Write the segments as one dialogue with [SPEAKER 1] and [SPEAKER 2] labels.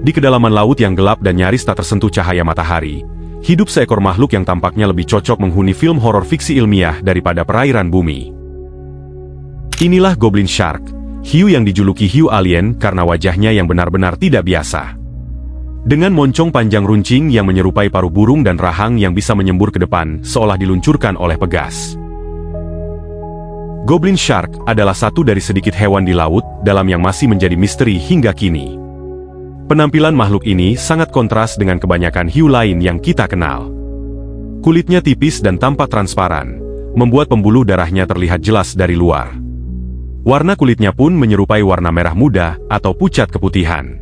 [SPEAKER 1] Di kedalaman laut yang gelap dan nyaris tak tersentuh cahaya matahari, hidup seekor makhluk yang tampaknya lebih cocok menghuni film horor fiksi ilmiah daripada perairan bumi. Inilah Goblin Shark, hiu yang dijuluki hiu alien karena wajahnya yang benar-benar tidak biasa. Dengan moncong panjang runcing yang menyerupai paruh burung dan rahang yang bisa menyembur ke depan seolah diluncurkan oleh pegas. Goblin Shark adalah satu dari sedikit hewan di laut dalam yang masih menjadi misteri hingga kini. Penampilan makhluk ini sangat kontras dengan kebanyakan hiu lain yang kita kenal. Kulitnya tipis dan tampak transparan, membuat pembuluh darahnya terlihat jelas dari luar. Warna kulitnya pun menyerupai warna merah muda atau pucat keputihan.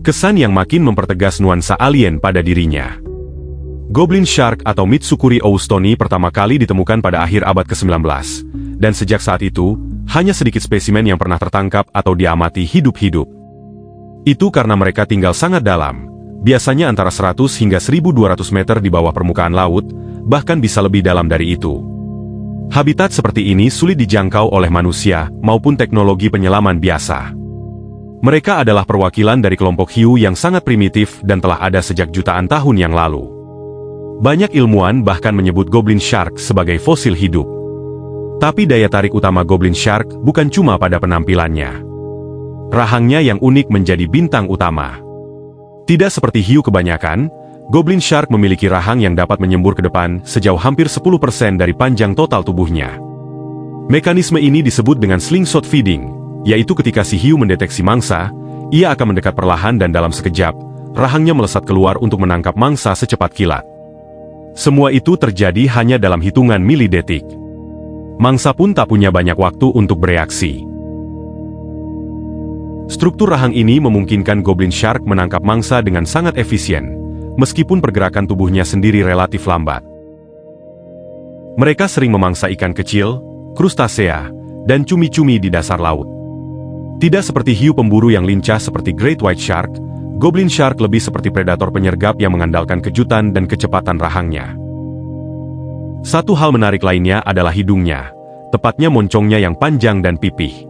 [SPEAKER 1] Kesan yang makin mempertegas nuansa alien pada dirinya. Goblin Shark atau Mitsukuri oustoni pertama kali ditemukan pada akhir abad ke-19, dan sejak saat itu, hanya sedikit spesimen yang pernah tertangkap atau diamati hidup-hidup. Itu karena mereka tinggal sangat dalam, biasanya antara 100 hingga 1200 meter di bawah permukaan laut, bahkan bisa lebih dalam dari itu. Habitat seperti ini sulit dijangkau oleh manusia maupun teknologi penyelaman biasa. Mereka adalah perwakilan dari kelompok hiu yang sangat primitif dan telah ada sejak jutaan tahun yang lalu. Banyak ilmuwan bahkan menyebut Goblin Shark sebagai fosil hidup. Tapi daya tarik utama Goblin Shark bukan cuma pada penampilannya. Rahangnya yang unik menjadi bintang utama. Tidak seperti hiu kebanyakan, Goblin Shark memiliki rahang yang dapat menyembur ke depan sejauh hampir 10% dari panjang total tubuhnya. Mekanisme ini disebut dengan slingshot feeding, yaitu ketika si hiu mendeteksi mangsa, ia akan mendekat perlahan dan dalam sekejap, rahangnya melesat keluar untuk menangkap mangsa secepat kilat. Semua itu terjadi hanya dalam hitungan milidetik. Mangsa pun tak punya banyak waktu untuk bereaksi. Struktur rahang ini memungkinkan Goblin Shark menangkap mangsa dengan sangat efisien, meskipun pergerakan tubuhnya sendiri relatif lambat. Mereka sering memangsa ikan kecil, krustasea, dan cumi-cumi di dasar laut. Tidak seperti hiu pemburu yang lincah seperti Great White Shark, Goblin Shark lebih seperti predator penyergap yang mengandalkan kejutan dan kecepatan rahangnya. Satu hal menarik lainnya adalah hidungnya, tepatnya moncongnya yang panjang dan pipih.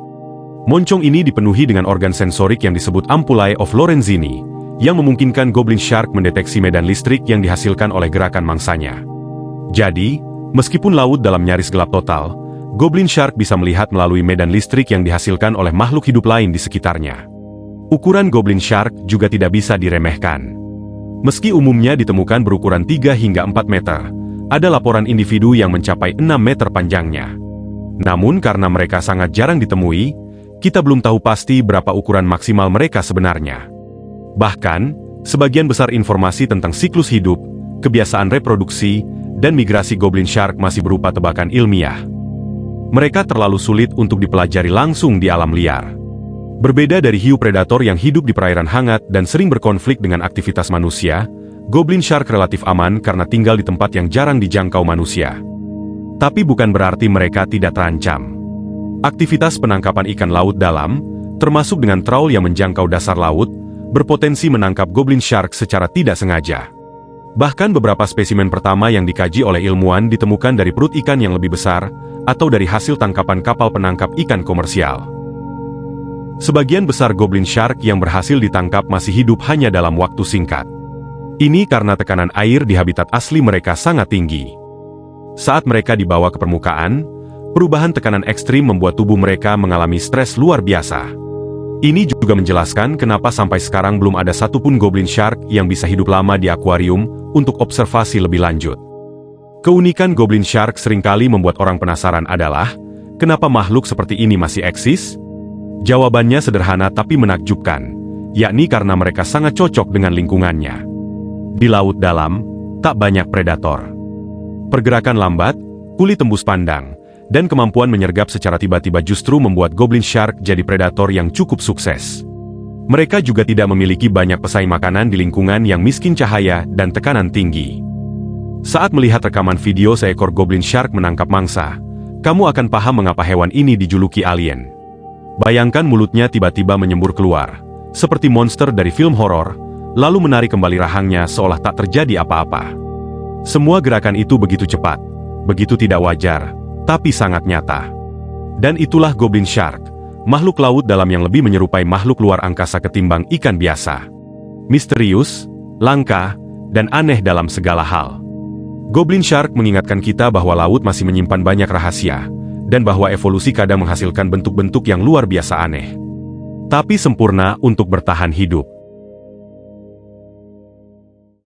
[SPEAKER 1] Moncong ini dipenuhi dengan organ sensorik yang disebut ampullae of Lorenzini, yang memungkinkan Goblin Shark mendeteksi medan listrik yang dihasilkan oleh gerakan mangsanya. Jadi, meskipun laut dalam nyaris gelap total, Goblin Shark bisa melihat melalui medan listrik yang dihasilkan oleh makhluk hidup lain di sekitarnya. Ukuran Goblin Shark juga tidak bisa diremehkan. Meski umumnya ditemukan berukuran 3 hingga 4 meter, ada laporan individu yang mencapai 6 meter panjangnya. Namun karena mereka sangat jarang ditemui, kita belum tahu pasti berapa ukuran maksimal mereka sebenarnya. Bahkan, sebagian besar informasi tentang siklus hidup, kebiasaan reproduksi, dan migrasi Goblin Shark masih berupa tebakan ilmiah. Mereka terlalu sulit untuk dipelajari langsung di alam liar. Berbeda dari hiu predator yang hidup di perairan hangat dan sering berkonflik dengan aktivitas manusia, Goblin Shark relatif aman karena tinggal di tempat yang jarang dijangkau manusia. Tapi bukan berarti mereka tidak terancam. Aktivitas penangkapan ikan laut dalam, termasuk dengan traul yang menjangkau dasar laut, berpotensi menangkap Goblin Shark secara tidak sengaja. Bahkan beberapa spesimen pertama yang dikaji oleh ilmuwan ditemukan dari perut ikan yang lebih besar, atau dari hasil tangkapan kapal penangkap ikan komersial. Sebagian besar Goblin Shark yang berhasil ditangkap masih hidup hanya dalam waktu singkat. Ini karena tekanan air di habitat asli mereka sangat tinggi. Saat mereka dibawa ke permukaan, perubahan tekanan ekstrim membuat tubuh mereka mengalami stres luar biasa. Ini juga menjelaskan kenapa sampai sekarang belum ada satupun Goblin Shark yang bisa hidup lama di akuarium untuk observasi lebih lanjut. Keunikan Goblin Shark seringkali membuat orang penasaran adalah, kenapa makhluk seperti ini masih eksis? Jawabannya sederhana tapi menakjubkan, yakni karena mereka sangat cocok dengan lingkungannya. Di laut dalam, tak banyak predator. Pergerakan lambat, kulit tembus pandang, dan kemampuan menyergap secara tiba-tiba justru membuat Goblin Shark jadi predator yang cukup sukses. Mereka juga tidak memiliki banyak pesaing makanan di lingkungan yang miskin cahaya dan tekanan tinggi. Saat melihat rekaman video seekor Goblin Shark menangkap mangsa, kamu akan paham mengapa hewan ini dijuluki alien. Bayangkan mulutnya tiba-tiba menyembur keluar, seperti monster dari film horor, lalu menarik kembali rahangnya seolah tak terjadi apa-apa. Semua gerakan itu begitu cepat, begitu tidak wajar, tapi sangat nyata. Dan itulah Goblin Shark, makhluk laut dalam yang lebih menyerupai makhluk luar angkasa ketimbang ikan biasa. misterius, langka, dan aneh dalam segala hal. Goblin Shark mengingatkan kita bahwa laut masih menyimpan banyak rahasia, dan bahwa evolusi kadang menghasilkan bentuk-bentuk yang luar biasa aneh, tapi sempurna untuk bertahan hidup.